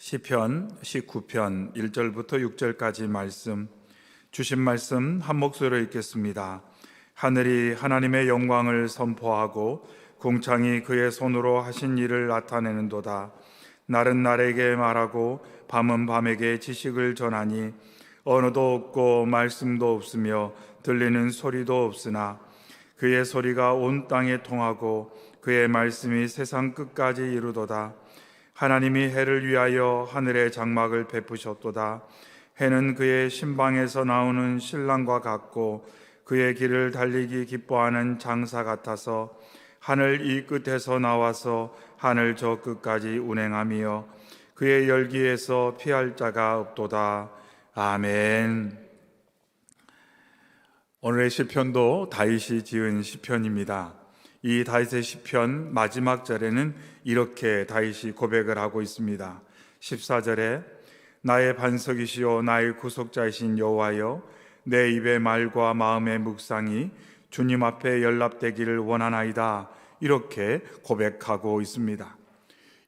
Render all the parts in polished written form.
시편 19편 1절부터 6절까지 말씀, 주신 말씀 한 목소리로 읽겠습니다. 하늘이 하나님의 영광을 선포하고 궁창이 그의 손으로 하신 일을 나타내는도다. 날은 날에게 말하고 밤은 밤에게 지식을 전하니 언어도 없고 말씀도 없으며 들리는 소리도 없으나 그의 소리가 온 땅에 통하고 그의 말씀이 세상 끝까지 이루도다. 하나님이 해를 위하여 하늘의 장막을 베푸셨도다. 해는 그의 신방에서 나오는 신랑과 같고 그의 길을 달리기 기뻐하는 장사 같아서 하늘 이 끝에서 나와서 하늘 저 끝까지 운행하며 그의 열기에서 피할 자가 없도다. 아멘. 오늘의 시편도 다윗이 지은 시편입니다. 이 다윗의 시편 마지막 절에는 이렇게 다윗이 고백을 하고 있습니다. 14절에 나의 반석이시요 나의 구속자이신 여호와여, 내 입의 말과 마음의 묵상이 주님 앞에 연락되기를 원하나이다. 이렇게 고백하고 있습니다.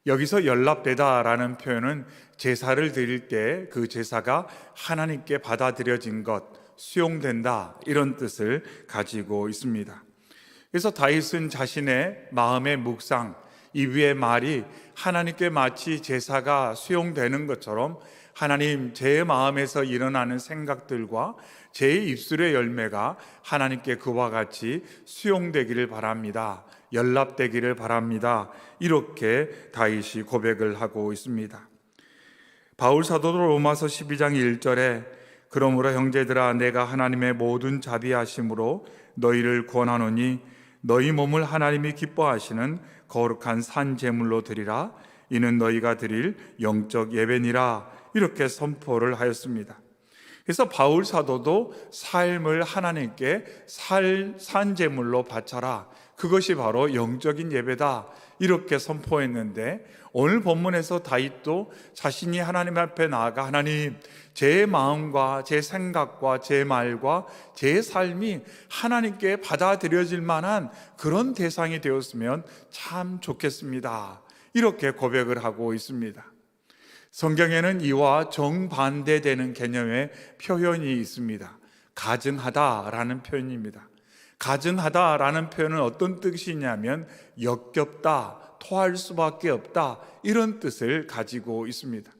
여기서 연락되다라는 표현은 제사를 드릴 때 그 제사가 하나님께 받아들여진 것, 수용된다, 이런 뜻을 가지고 있습니다. 그래서 다윗은 자신의 마음의 묵상, 이 위의 말이 하나님께 마치 제사가 수용되는 것처럼 하나님, 제 마음에서 일어나는 생각들과 제 입술의 열매가 하나님께 그와 같이 수용되기를 바랍니다. 연락되기를 바랍니다. 이렇게 다윗이 고백을 하고 있습니다. 바울 사도도 로마서 12장 1절에 그러므로 형제들아, 내가 하나님의 모든 자비하심으로 너희를 권하노니 너희 몸을 하나님이 기뻐하시는 거룩한 산 제물로 드리라. 이는 너희가 드릴 영적 예배니라. 이렇게 선포를 하였습니다. 그래서 바울 사도도 삶을 하나님께 산 제물로 바쳐라. 그것이 바로 영적인 예배다. 이렇게 선포했는데 오늘 본문에서 다윗도 자신이 하나님 앞에 나아가 하나님, 제 마음과 제 생각과 제 말과 제 삶이 하나님께 받아들여질 만한 그런 대상이 되었으면 참 좋겠습니다. 이렇게 고백을 하고 있습니다. 성경에는 이와 정반대되는 개념의 표현이 있습니다. 가증하다라는 표현입니다. 가증하다라는 표현은 어떤 뜻이냐면 역겹다, 토할 수밖에 없다, 이런 뜻을 가지고 있습니다.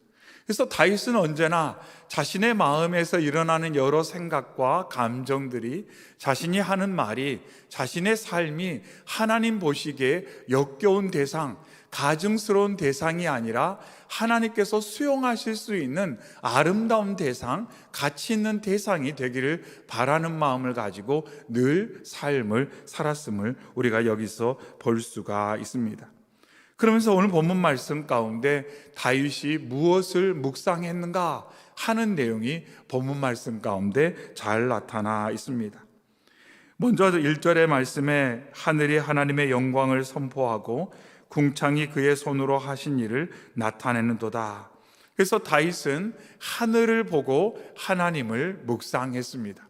그래서 다윗은 언제나 자신의 마음에서 일어나는 여러 생각과 감정들이, 자신이 하는 말이, 자신의 삶이 하나님 보시기에 역겨운 대상, 가증스러운 대상이 아니라 하나님께서 수용하실 수 있는 아름다운 대상, 가치 있는 대상이 되기를 바라는 마음을 가지고 늘 삶을 살았음을 우리가 여기서 볼 수가 있습니다. 그러면서 오늘 본문 말씀 가운데 다윗이 무엇을 묵상했는가 하는 내용이 본문 말씀 가운데 잘 나타나 있습니다. 먼저 1절의 말씀에 하늘이 하나님의 영광을 선포하고 궁창이 그의 손으로 하신 일을 나타내는도다. 그래서 다윗은 하늘을 보고 하나님을 묵상했습니다.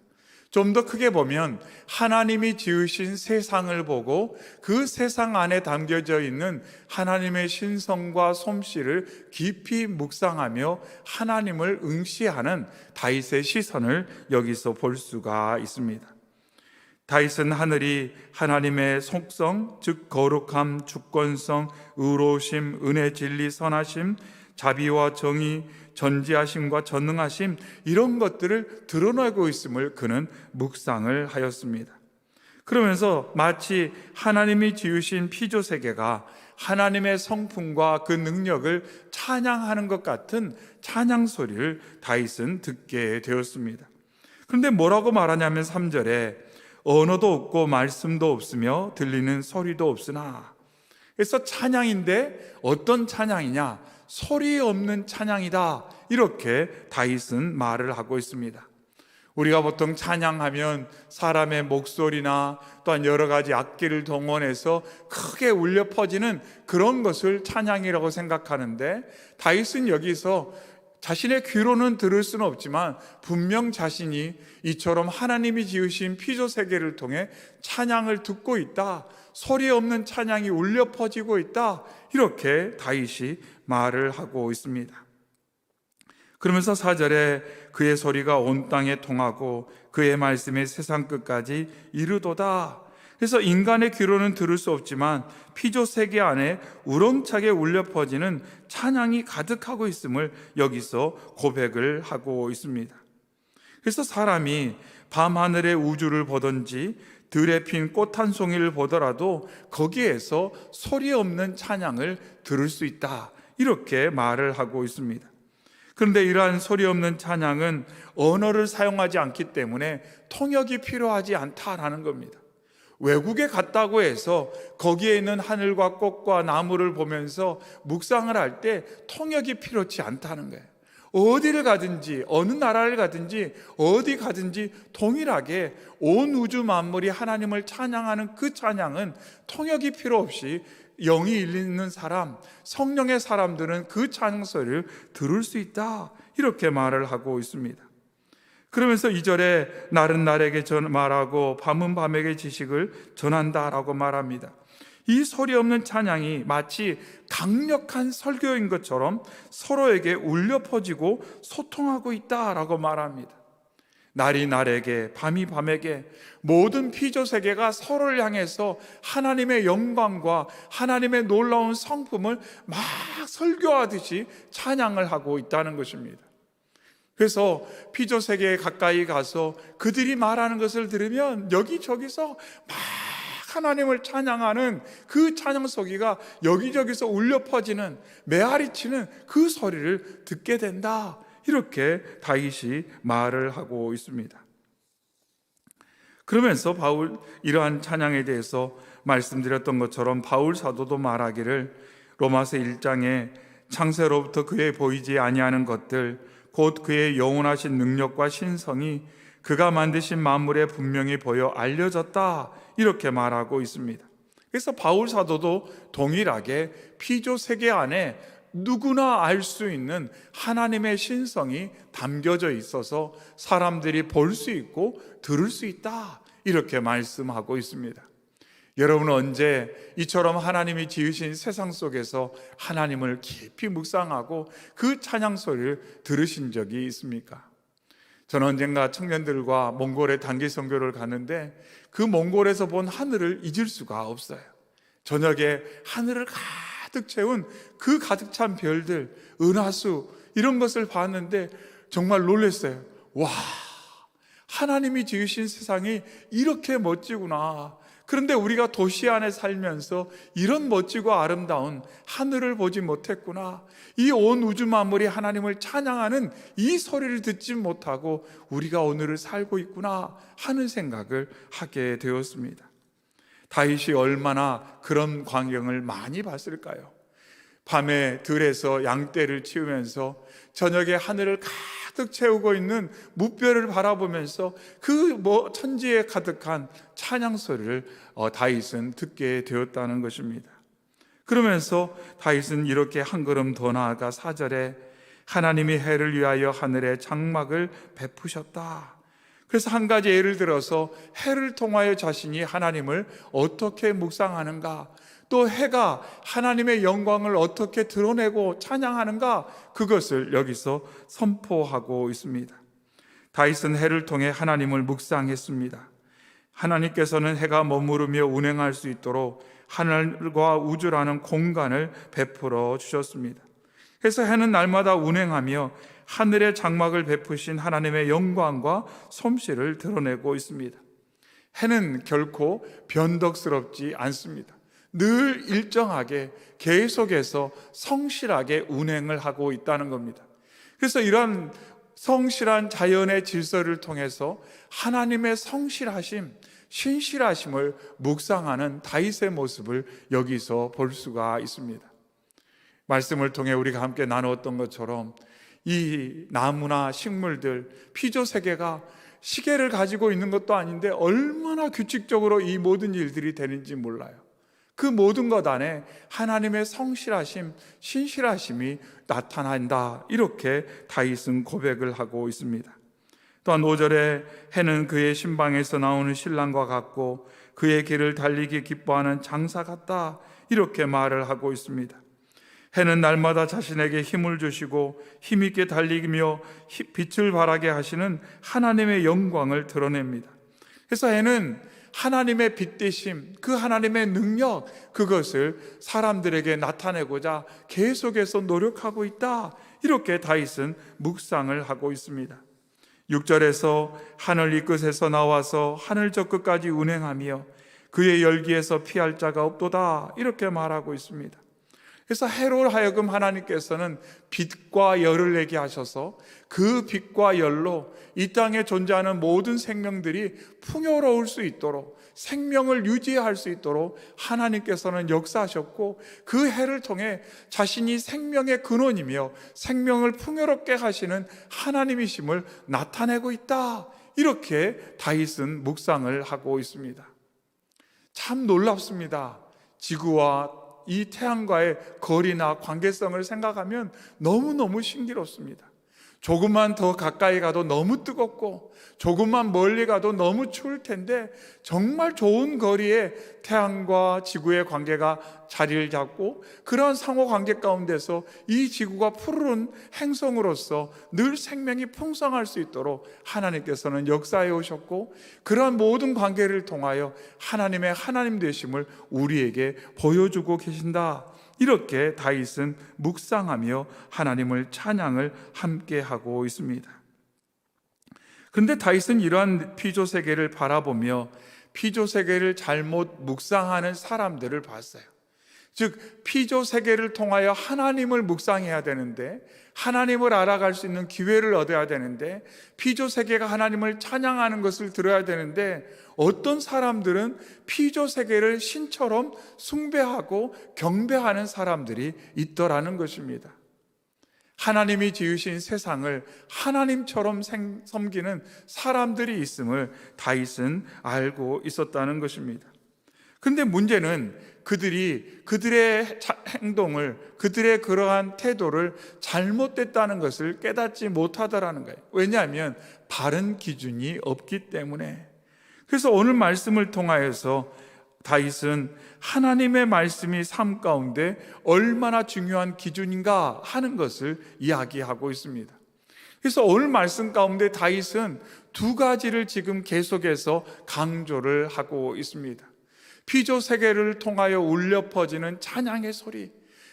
좀 더 크게 보면 하나님이 지으신 세상을 보고 그 세상 안에 담겨져 있는 하나님의 신성과 솜씨를 깊이 묵상하며 하나님을 응시하는 다윗의 시선을 여기서 볼 수가 있습니다. 다윗은 하늘이 하나님의 속성, 즉 거룩함, 주권성, 의로우심, 은혜, 진리, 선하심, 자비와 정의, 전지하심과 전능하심, 이런 것들을 드러내고 있음을 그는 묵상을 하였습니다. 그러면서 마치 하나님이 지으신 피조세계가 하나님의 성품과 그 능력을 찬양하는 것 같은 찬양 소리를 다윗은 듣게 되었습니다. 그런데 뭐라고 말하냐면 3절에 언어도 없고 말씀도 없으며 들리는 소리도 없으나, 그래서 찬양인데 어떤 찬양이냐? 소리 없는 찬양이다. 이렇게 다윗은 말을 하고 있습니다. 우리가 보통 찬양하면 사람의 목소리나 또한 여러 가지 악기를 동원해서 크게 울려 퍼지는 그런 것을 찬양이라고 생각하는데, 다윗은 여기서 자신의 귀로는 들을 수는 없지만 분명 자신이 이처럼 하나님이 지으신 피조세계를 통해 찬양을 듣고 있다, 소리 없는 찬양이 울려 퍼지고 있다, 이렇게 다윗이 말을 하고 있습니다. 그러면서 4절에 그의 소리가 온 땅에 통하고 그의 말씀이 세상 끝까지 이르도다. 그래서 인간의 귀로는 들을 수 없지만 피조 세계 안에 우렁차게 울려 퍼지는 찬양이 가득하고 있음을 여기서 고백을 하고 있습니다. 그래서 사람이 밤하늘의 우주를 보든지 들에 핀 꽃 한 송이를 보더라도 거기에서 소리 없는 찬양을 들을 수 있다, 이렇게 말을 하고 있습니다. 그런데 이러한 소리 없는 찬양은 언어를 사용하지 않기 때문에 통역이 필요하지 않다라는 겁니다. 외국에 갔다고 해서 거기에 있는 하늘과 꽃과 나무를 보면서 묵상을 할 때 통역이 필요치 않다는 거예요. 어디를 가든지, 어느 나라를 가든지, 어디 가든지 동일하게 온 우주 만물이 하나님을 찬양하는 그 찬양은 통역이 필요 없이 영이 일리는 사람, 성령의 사람들은 그 찬양 소리를 들을 수 있다, 이렇게 말을 하고 있습니다. 그러면서 2절에 날은 날에게 말하고 밤은 밤에게 지식을 전한다라고 말합니다. 이 소리 없는 찬양이 마치 강력한 설교인 것처럼 서로에게 울려 퍼지고 소통하고 있다라고 말합니다. 날이 날에게, 밤이 밤에게, 모든 피조 세계가 서로를 향해서 하나님의 영광과 하나님의 놀라운 성품을 막 설교하듯이 찬양을 하고 있다는 것입니다. 그래서 피조 세계에 가까이 가서 그들이 말하는 것을 들으면 여기저기서 막 하나님을 찬양하는 그 찬양 소리가 여기저기서 울려 퍼지는, 메아리치는 그 소리를 듣게 된다, 이렇게 다윗이 말을 하고 있습니다. 그러면서 바울, 이러한 찬양에 대해서 말씀드렸던 것처럼 바울 사도도 말하기를 로마서 1장에 창세로부터 그의 보이지 아니하는 것들 곧 그의 영원하신 능력과 신성이 그가 만드신 만물에 분명히 보여 알려졌다, 이렇게 말하고 있습니다. 그래서 바울 사도도 동일하게 피조 세계 안에 누구나 알 수 있는 하나님의 신성이 담겨져 있어서 사람들이 볼 수 있고 들을 수 있다, 이렇게 말씀하고 있습니다. 여러분은 언제 이처럼 하나님이 지으신 세상 속에서 하나님을 깊이 묵상하고 그 찬양 소리를 들으신 적이 있습니까? 저는 언젠가 청년들과 몽골에 단기 선교를 갔는데 그 몽골에서 본 하늘을 잊을 수가 없어요. 저녁에 하늘을 가득 채운 그 가득 찬 별들, 은하수, 이런 것을 봤는데 정말 놀랐어요. 와, 하나님이 지으신 세상이 이렇게 멋지구나. 그런데 우리가 도시 안에 살면서 이런 멋지고 아름다운 하늘을 보지 못했구나. 이 온 우주 만물이 하나님을 찬양하는 이 소리를 듣지 못하고 우리가 오늘을 살고 있구나 하는 생각을 하게 되었습니다. 다윗이 얼마나 그런 광경을 많이 봤을까요? 밤에 들에서 양떼를 치우면서 저녁에 하늘을 가득 채우고 있는 무별을 바라보면서 그 천지에 가득한 찬양 소리를 다윗은 듣게 되었다는 것입니다. 그러면서 다윗은 이렇게 한 걸음 더 나아가 4절에 하나님이 해를 위하여 하늘에 장막을 베푸셨다. 그래서 한 가지 예를 들어서 해를 통하여 자신이 하나님을 어떻게 묵상하는가, 또 해가 하나님의 영광을 어떻게 드러내고 찬양하는가, 그것을 여기서 선포하고 있습니다. 다윗은 해를 통해 하나님을 묵상했습니다. 하나님께서는 해가 머무르며 운행할 수 있도록 하늘과 우주라는 공간을 베풀어 주셨습니다. 그래서 해는 날마다 운행하며 하늘의 장막을 베푸신 하나님의 영광과 솜씨를 드러내고 있습니다. 해는 결코 변덕스럽지 않습니다. 늘 일정하게 계속해서 성실하게 운행을 하고 있다는 겁니다. 그래서 이런 성실한 자연의 질서를 통해서 하나님의 성실하심, 신실하심을 묵상하는 다윗의 모습을 여기서 볼 수가 있습니다. 말씀을 통해 우리가 함께 나누었던 것처럼 이 나무나 식물들, 피조 세계가 시계를 가지고 있는 것도 아닌데 얼마나 규칙적으로 이 모든 일들이 되는지 몰라요. 그 모든 것 안에 하나님의 성실하심, 신실하심이 나타난다, 이렇게 다윗은 고백을 하고 있습니다. 또한 5절에 해는 그의 신방에서 나오는 신랑과 같고 그의 길을 달리기 기뻐하는 장사 같다, 이렇게 말을 하고 있습니다. 해는 날마다 자신에게 힘을 주시고 힘있게 달리며 빛을 발하게 하시는 하나님의 영광을 드러냅니다. 그래서 해는 하나님의 빛 되심, 그 하나님의 능력, 그것을 사람들에게 나타내고자 계속해서 노력하고 있다. 이렇게 다윗은 묵상을 하고 있습니다. 6절에서 하늘 이 끝에서 나와서 하늘 저 끝까지 운행하며 그의 열기에서 피할 자가 없도다. 이렇게 말하고 있습니다. 그래서 해로 하여금 하나님께서는 빛과 열을 내게 하셔서 그 빛과 열로 이 땅에 존재하는 모든 생명들이 풍요로울 수 있도록, 생명을 유지할 수 있도록 하나님께서는 역사하셨고, 그 해를 통해 자신이 생명의 근원이며 생명을 풍요롭게 하시는 하나님이심을 나타내고 있다. 이렇게 다윗은 묵상을 하고 있습니다. 참 놀랍습니다. 지구와 이 태양과의 거리나 관계성을 생각하면 너무너무 신기롭습니다. 조금만 더 가까이 가도 너무 뜨겁고 조금만 멀리 가도 너무 추울 텐데, 정말 좋은 거리에 태양과 지구의 관계가 자리를 잡고 그러한 상호관계 가운데서 이 지구가 푸르른 행성으로서 늘 생명이 풍성할 수 있도록 하나님께서는 역사해 오셨고, 그러한 모든 관계를 통하여 하나님의 하나님 되심을 우리에게 보여주고 계신다. 이렇게 다윗은 묵상하며 하나님을 찬양을 함께 하고 있습니다. 그런데 다윗은 이러한 피조 세계를 바라보며 피조 세계를 잘못 묵상하는 사람들을 봤어요. 즉 피조 세계를 통하여 하나님을 묵상해야 되는데, 하나님을 알아갈 수 있는 기회를 얻어야 되는데, 피조 세계가 하나님을 찬양하는 것을 들어야 되는데, 어떤 사람들은 피조 세계를 신처럼 숭배하고 경배하는 사람들이 있더라는 것입니다. 하나님이 지으신 세상을 하나님처럼 섬기는 사람들이 있음을 다윗은 알고 있었다는 것입니다. 그런데 문제는 그들의 행동을, 그들의 그러한 태도를 잘못됐다는 것을 깨닫지 못하더라는 거예요. 왜냐하면 바른 기준이 없기 때문에. 그래서 오늘 말씀을 통하여서 다윗은 하나님의 말씀이 삶 가운데 얼마나 중요한 기준인가 하는 것을 이야기하고 있습니다. 그래서 오늘 말씀 가운데 다윗은 두 가지를 지금 계속해서 강조를 하고 있습니다. 피조 세계를 통하여 울려 퍼지는 찬양의 소리,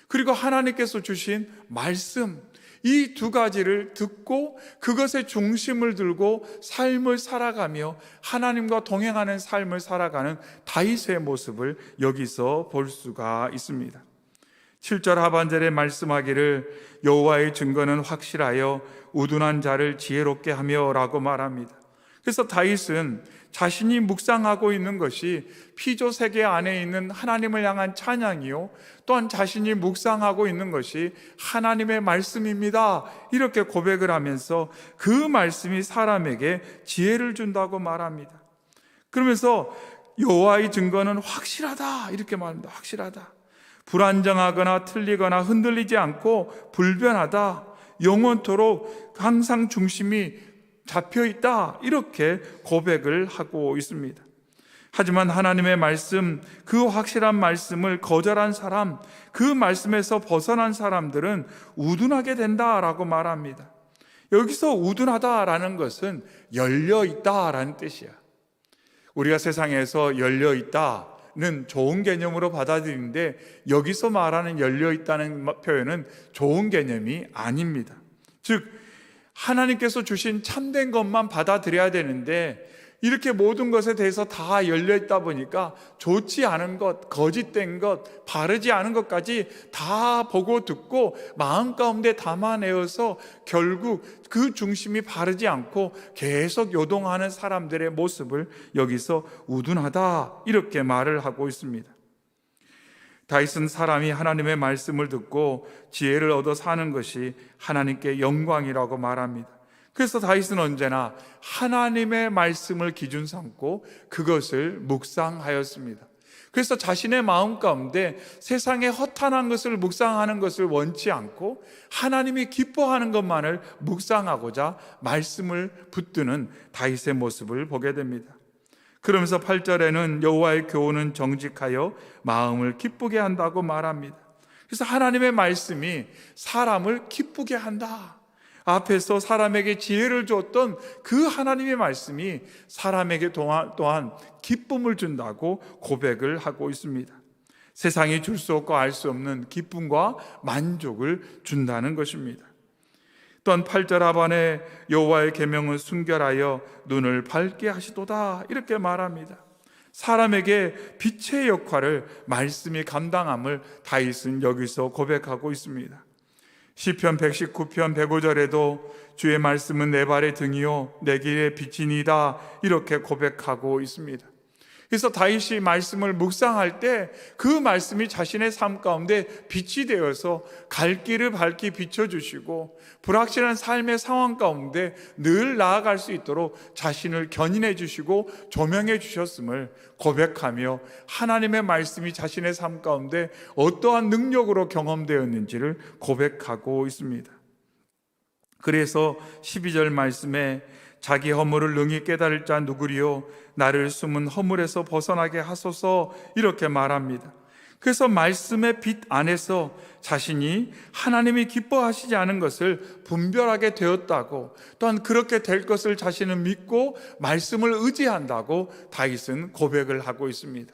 그리고 하나님께서 주신 말씀, 이 두 가지를 듣고 그것의 중심을 들고 삶을 살아가며 하나님과 동행하는 삶을 살아가는 다윗의 모습을 여기서 볼 수가 있습니다. 7절 하반절에 말씀하기를 여호와의 증거는 확실하여 우둔한 자를 지혜롭게 하며 라고 말합니다. 그래서 다윗은 자신이 묵상하고 있는 것이 피조 세계 안에 있는 하나님을 향한 찬양이요, 또한 자신이 묵상하고 있는 것이 하나님의 말씀입니다. 이렇게 고백을 하면서 그 말씀이 사람에게 지혜를 준다고 말합니다. 그러면서 여호와의 증거는 확실하다 이렇게 말합니다. 확실하다. 불안정하거나 틀리거나 흔들리지 않고 불변하다. 영원토록 항상 중심이 잡혀있다. 이렇게 고백을 하고 있습니다. 하지만 하나님의 말씀, 그 확실한 말씀을 거절한 사람, 그 말씀에서 벗어난 사람들은 우둔하게 된다라고 말합니다. 여기서 우둔하다라는 것은 열려있다라는 뜻이야. 우리가 세상에서 열려있다는 좋은 개념으로 받아들이는데, 여기서 말하는 열려있다는 표현은 좋은 개념이 아닙니다. 즉 하나님께서 주신 참된 것만 받아들여야 되는데, 이렇게 모든 것에 대해서 다 열려있다 보니까 좋지 않은 것, 거짓된 것, 바르지 않은 것까지 다 보고 듣고 마음 가운데 담아내어서 결국 그 중심이 바르지 않고 계속 요동하는 사람들의 모습을 여기서 우둔하다 이렇게 말을 하고 있습니다. 다윗은 사람이 하나님의 말씀을 듣고 지혜를 얻어 사는 것이 하나님께 영광이라고 말합니다. 그래서 다윗은 언제나 하나님의 말씀을 기준 삼고 그것을 묵상하였습니다. 그래서 자신의 마음 가운데 세상의 허탄한 것을 묵상하는 것을 원치 않고 하나님이 기뻐하는 것만을 묵상하고자 말씀을 붙드는 다윗의 모습을 보게 됩니다. 그러면서 8절에는 여호와의 교훈은 정직하여 마음을 기쁘게 한다고 말합니다. 그래서 하나님의 말씀이 사람을 기쁘게 한다. 앞에서 사람에게 지혜를 주었던 그 하나님의 말씀이 사람에게 또한 기쁨을 준다고 고백을 하고 있습니다. 세상이 줄 수 없고 알 수 없는 기쁨과 만족을 준다는 것입니다. 또한 8절 하반에 여호와의 계명은 순결하여 눈을 밝게 하시도다 이렇게 말합니다. 사람에게 빛의 역할을 말씀이 감당함을 다윗은 여기서 고백하고 있습니다. 시편 119편 105절에도 주의 말씀은 내 발의 등이요 내 길의 빛이니이다 이렇게 고백하고 있습니다. 그래서 다윗이 말씀을 묵상할 때 그 말씀이 자신의 삶 가운데 빛이 되어서 갈 길을 밝게 비춰주시고 불확실한 삶의 상황 가운데 늘 나아갈 수 있도록 자신을 견인해 주시고 조명해 주셨음을 고백하며 하나님의 말씀이 자신의 삶 가운데 어떠한 능력으로 경험되었는지를 고백하고 있습니다. 그래서 12절 말씀에 자기 허물을 능히 깨달을 자 누구리요 나를 숨은 허물에서 벗어나게 하소서 이렇게 말합니다. 그래서 말씀의 빛 안에서 자신이 하나님이 기뻐하시지 않은 것을 분별하게 되었다고, 또한 그렇게 될 것을 자신은 믿고 말씀을 의지한다고 다윗은 고백을 하고 있습니다.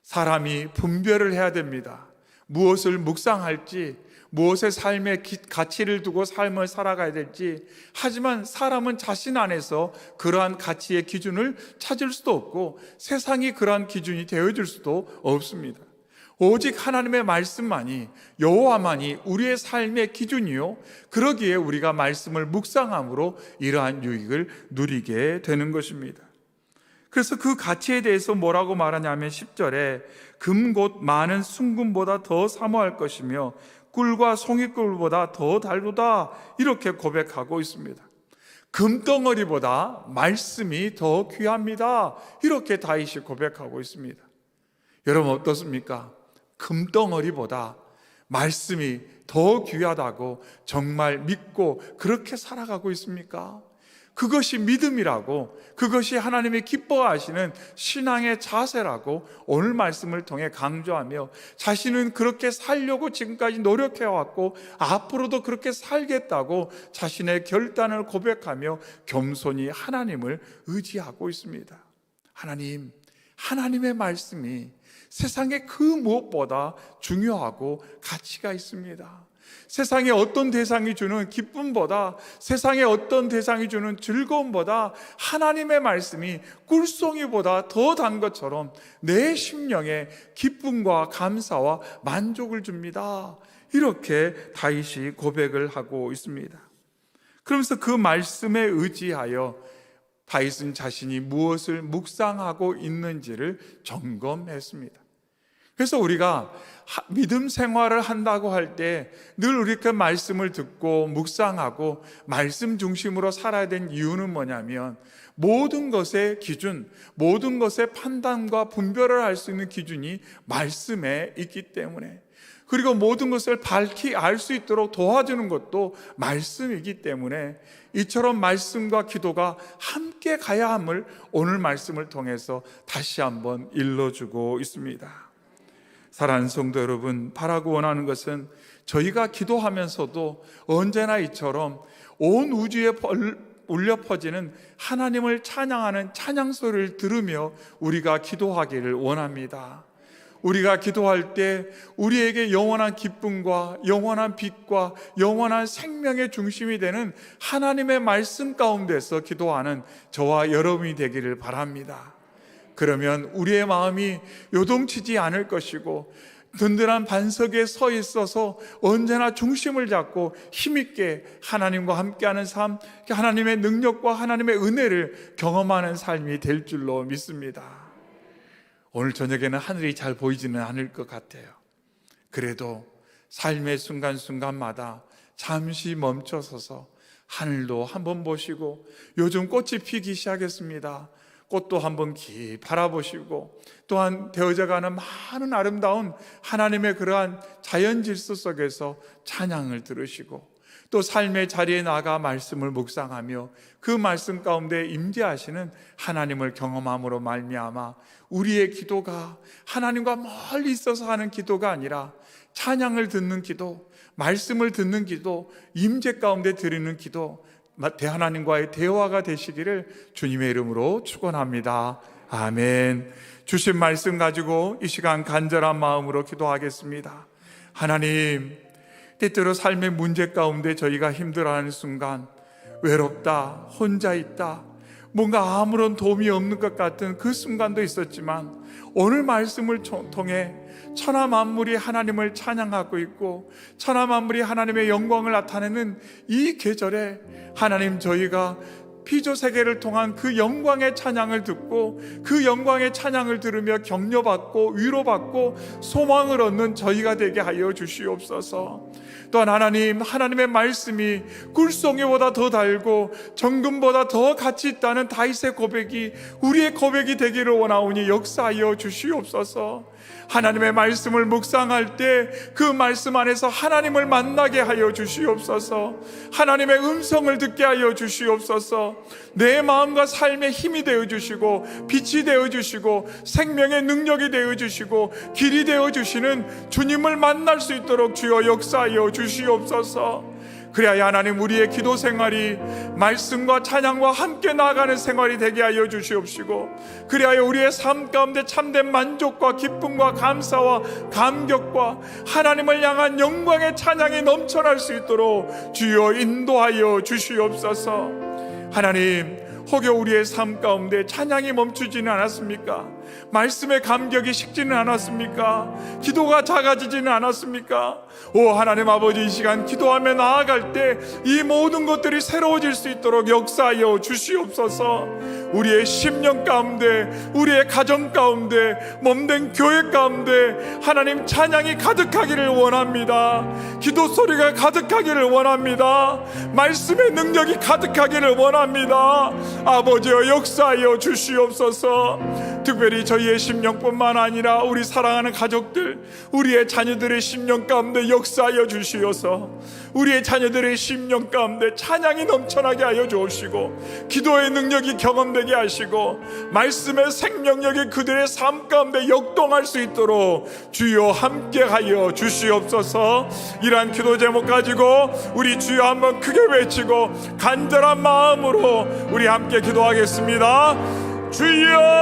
사람이 분별을 해야 됩니다. 무엇을 묵상할지, 무엇의 삶의 가치를 두고 삶을 살아가야 될지. 하지만 사람은 자신 안에서 그러한 가치의 기준을 찾을 수도 없고 세상이 그러한 기준이 되어줄 수도 없습니다. 오직 하나님의 말씀만이, 여호와만이 우리의 삶의 기준이요, 그러기에 우리가 말씀을 묵상함으로 이러한 유익을 누리게 되는 것입니다. 그래서 그 가치에 대해서 뭐라고 말하냐면 10절에 금 곧 많은 순금보다 더 사모할 것이며 꿀과 송이꿀보다 더 달도다 이렇게 고백하고 있습니다. 금덩어리보다 말씀이 더 귀합니다 이렇게 다윗이 고백하고 있습니다. 여러분 어떻습니까? 금덩어리보다 말씀이 더 귀하다고 정말 믿고 그렇게 살아가고 있습니까? 그것이 믿음이라고, 그것이 하나님이 기뻐하시는 신앙의 자세라고 오늘 말씀을 통해 강조하며 자신은 그렇게 살려고 지금까지 노력해왔고 앞으로도 그렇게 살겠다고 자신의 결단을 고백하며 겸손히 하나님을 의지하고 있습니다. 하나님, 하나님의 말씀이 세상의 그 무엇보다 중요하고 가치가 있습니다. 세상의 어떤 대상이 주는 기쁨보다, 세상의 어떤 대상이 주는 즐거움보다 하나님의 말씀이 꿀송이보다 더 단 것처럼 내 심령에 기쁨과 감사와 만족을 줍니다. 이렇게 다윗이 고백을 하고 있습니다. 그러면서 그 말씀에 의지하여 다윗은 자신이 무엇을 묵상하고 있는지를 점검했습니다. 그래서 우리가 믿음 생활을 한다고 할 때 늘 이렇게 말씀을 듣고 묵상하고 말씀 중심으로 살아야 되는 이유는 뭐냐면 모든 것의 기준, 모든 것의 판단과 분별을 할 수 있는 기준이 말씀에 있기 때문에, 그리고 모든 것을 밝히 알 수 있도록 도와주는 것도 말씀이기 때문에 이처럼 말씀과 기도가 함께 가야 함을 오늘 말씀을 통해서 다시 한번 일러주고 있습니다. 사랑하는 성도 여러분, 바라고 원하는 것은 저희가 기도하면서도 언제나 이처럼 온 우주에 울려 퍼지는 하나님을 찬양하는 찬양 소리를 들으며 우리가 기도하기를 원합니다. 우리가 기도할 때 우리에게 영원한 기쁨과 영원한 빛과 영원한 생명의 중심이 되는 하나님의 말씀 가운데서 기도하는 저와 여러분이 되기를 바랍니다. 그러면 우리의 마음이 요동치지 않을 것이고 든든한 반석에 서 있어서 언제나 중심을 잡고 힘있게 하나님과 함께하는 삶, 하나님의 능력과 하나님의 은혜를 경험하는 삶이 될 줄로 믿습니다. 오늘 저녁에는 하늘이 잘 보이지는 않을 것 같아요. 그래도 삶의 순간순간마다 잠시 멈춰서서 하늘도 한번 보시고, 요즘 꽃이 피기 시작했습니다. 꽃도 한번 깊이 바라보시고, 또한 되어져가는 많은 아름다운 하나님의 그러한 자연 질서 속에서 찬양을 들으시고, 또 삶의 자리에 나가 말씀을 묵상하며 그 말씀 가운데 임재하시는 하나님을 경험함으로 말미암아 우리의 기도가 하나님과 멀리 있어서 하는 기도가 아니라 찬양을 듣는 기도, 말씀을 듣는 기도, 임재 가운데 드리는 기도, 하나님과의 대화가 되시기를 주님의 이름으로 축원합니다. 아멘. 주신 말씀 가지고 이 시간 간절한 마음으로 기도하겠습니다. 하나님, 때때로 삶의 문제 가운데 저희가 힘들어하는 순간, 외롭다, 혼자 있다, 뭔가 아무런 도움이 없는 것 같은 그 순간도 있었지만, 오늘 말씀을 통해 천하 만물이 하나님을 찬양하고 있고 천하 만물이 하나님의 영광을 나타내는 이 계절에 하나님, 저희가 피조세계를 통한 그 영광의 찬양을 듣고 그 영광의 찬양을 들으며 격려받고 위로받고 소망을 얻는 저희가 되게 하여 주시옵소서. 또한 하나님, 하나님의 말씀이 꿀송이보다 더 달고 정금보다 더 가치 있다는 다윗의 고백이 우리의 고백이 되기를 원하오니 역사하여 주시옵소서. 하나님의 말씀을 묵상할 때 그 말씀 안에서 하나님을 만나게 하여 주시옵소서. 하나님의 음성을 듣게 하여 주시옵소서. 내 마음과 삶의 힘이 되어 주시고 빛이 되어 주시고 생명의 능력이 되어 주시고 길이 되어 주시는 주님을 만날 수 있도록 주여 역사하여 주시옵소서. 그래야 하나님, 우리의 기도 생활이 말씀과 찬양과 함께 나아가는 생활이 되게 하여 주시옵시고, 그래야 우리의 삶 가운데 참된 만족과 기쁨과 감사와 감격과 하나님을 향한 영광의 찬양이 넘쳐날 수 있도록 주여 인도하여 주시옵소서. 하나님, 혹여 우리의 삶 가운데 찬양이 멈추지는 않았습니까? 말씀의 감격이 식지는 않았습니까? 기도가 작아지지는 않았습니까? 오 하나님 아버지, 이 시간 기도하며 나아갈 때 이 모든 것들이 새로워질 수 있도록 역사하여 주시옵소서. 우리의 심령 가운데, 우리의 가정 가운데, 몸된 교회 가운데 하나님 찬양이 가득하기를 원합니다. 기도 소리가 가득하기를 원합니다. 말씀의 능력이 가득하기를 원합니다. 아버지여 역사하여 주시옵소서. 특별히 저희의 심령뿐만 아니라 우리 사랑하는 가족들, 우리의 자녀들의 심령 가운데 역사하여 주시어서 우리의 자녀들의 심령 가운데 찬양이 넘쳐나게 하여 주옵시고, 기도의 능력이 경험되게 하시고 말씀의 생명력이 그들의 삶 가운데 역동할 수 있도록 주여 함께하여 주시옵소서. 이러한 기도 제목 가지고 우리 주여 한번 크게 외치고 간절한 마음으로 우리 함께 기도하겠습니다. 주여